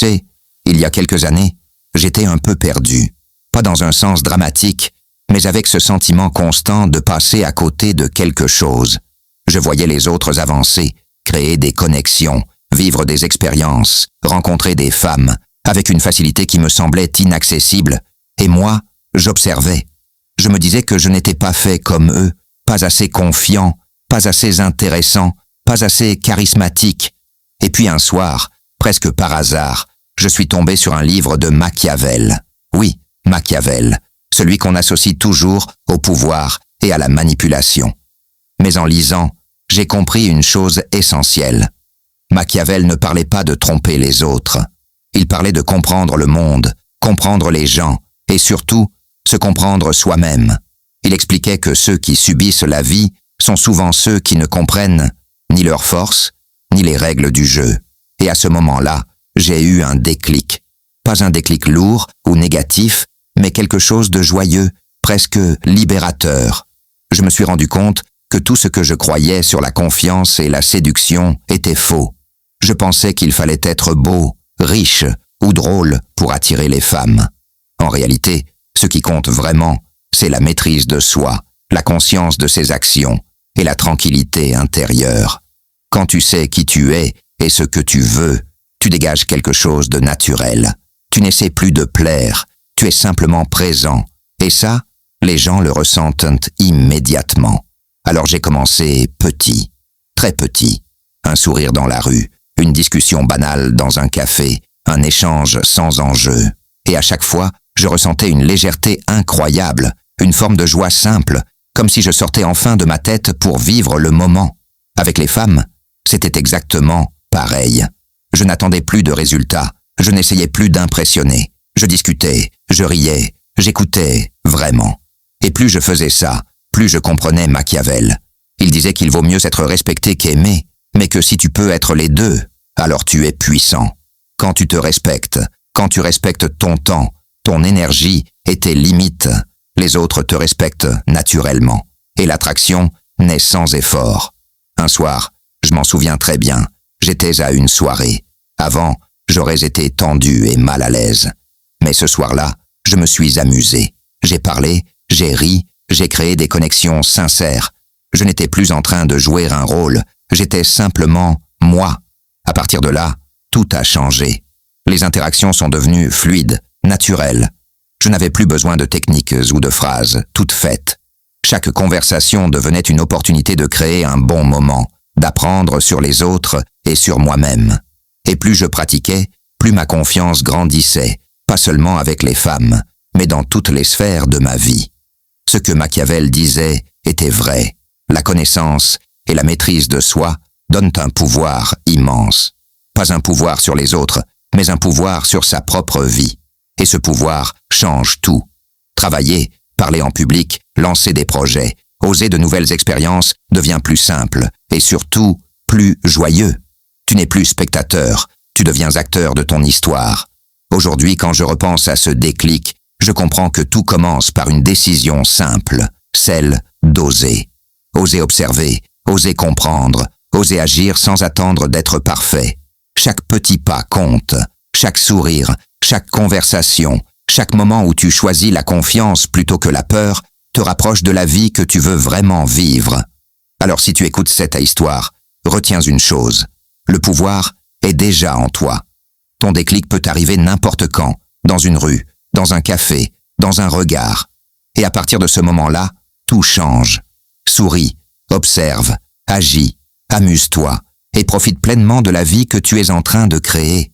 sais, il y a quelques années, j'étais un peu perdu. Pas dans un sens dramatique, mais avec ce sentiment constant de passer à côté de quelque chose. Je voyais les autres avancer, créer des connexions, vivre des expériences, rencontrer des femmes, avec une facilité qui me semblait inaccessible. Et moi, j'observais. Je me disais que je n'étais pas fait comme eux, pas assez confiant, pas assez intéressant, pas assez charismatique. Et puis un soir, presque par hasard, je suis tombé sur un livre de Machiavel. Oui, Machiavel, celui qu'on associe toujours au pouvoir et à la manipulation. Mais en lisant, j'ai compris une chose essentielle. Machiavel ne parlait pas de tromper les autres. Il parlait de comprendre le monde, comprendre les gens, et surtout, se comprendre soi-même. Il expliquait que ceux qui subissent la vie sont souvent ceux qui ne comprennent ni leurs forces, ni les règles du jeu. Et à ce moment-là, j'ai eu un déclic. Pas un déclic lourd ou négatif, mais quelque chose de joyeux, presque libérateur. Je me suis rendu compte que tout ce que je croyais sur la confiance et la séduction était faux. Je pensais qu'il fallait être beau, riche ou drôle pour attirer les femmes. En réalité, ce qui compte vraiment, c'est la maîtrise de soi, la conscience de ses actions et la tranquillité intérieure. Quand tu sais qui tu es et ce que tu veux, tu dégages quelque chose de naturel. Tu n'essaies plus de plaire, tu es simplement présent. Et ça, les gens le ressentent immédiatement. Alors j'ai commencé petit, très petit. Un sourire dans la rue, une discussion banale dans un café, un échange sans enjeu. Et à chaque fois, je ressentais une légèreté incroyable, une forme de joie simple, comme si je sortais enfin de ma tête pour vivre le moment. Avec les femmes, c'était exactement pareil. Je n'attendais plus de résultats, je n'essayais plus d'impressionner. Je discutais, je riais, j'écoutais, vraiment. Et plus je faisais ça, plus je comprenais Machiavel. Il disait qu'il vaut mieux être respecté qu'aimé, mais que si tu peux être les deux, alors tu es puissant. Quand tu te respectes, quand tu respectes ton temps, ton énergie et tes limites, les autres te respectent naturellement. Et l'attraction naît sans effort. Un soir, je m'en souviens très bien, j'étais à une soirée. Avant, j'aurais été tendu et mal à l'aise. Mais ce soir-là, je me suis amusé. J'ai parlé, j'ai ri, j'ai créé des connexions sincères. Je n'étais plus en train de jouer un rôle, j'étais simplement moi. À partir de là, tout a changé. Les interactions sont devenues fluides, naturelles. Je n'avais plus besoin de techniques ou de phrases toutes faites. Chaque conversation devenait une opportunité de créer un bon moment, d'apprendre sur les autres et sur moi-même. Et plus je pratiquais, plus ma confiance grandissait, pas seulement avec les femmes, mais dans toutes les sphères de ma vie. Ce que Machiavel disait était vrai. La connaissance et la maîtrise de soi donnent un pouvoir immense. Pas un pouvoir sur les autres, mais un pouvoir sur sa propre vie. Et ce pouvoir change tout. Travailler, parler en public, lancer des projets, oser de nouvelles expériences devient plus simple et surtout plus joyeux. Tu n'es plus spectateur, tu deviens acteur de ton histoire. Aujourd'hui, quand je repense à ce déclic, je comprends que tout commence par une décision simple, celle d'oser. Oser observer, oser comprendre, oser agir sans attendre d'être parfait. Chaque petit pas compte, chaque sourire, chaque conversation, chaque moment où tu choisis la confiance plutôt que la peur, te rapproche de la vie que tu veux vraiment vivre. Alors si tu écoutes cette histoire, retiens une chose, le pouvoir est déjà en toi. Ton déclic peut arriver n'importe quand, dans une rue, dans un café, dans un regard. Et à partir de ce moment-là, tout change. Souris, observe, agis, amuse-toi et profite pleinement de la vie que tu es en train de créer.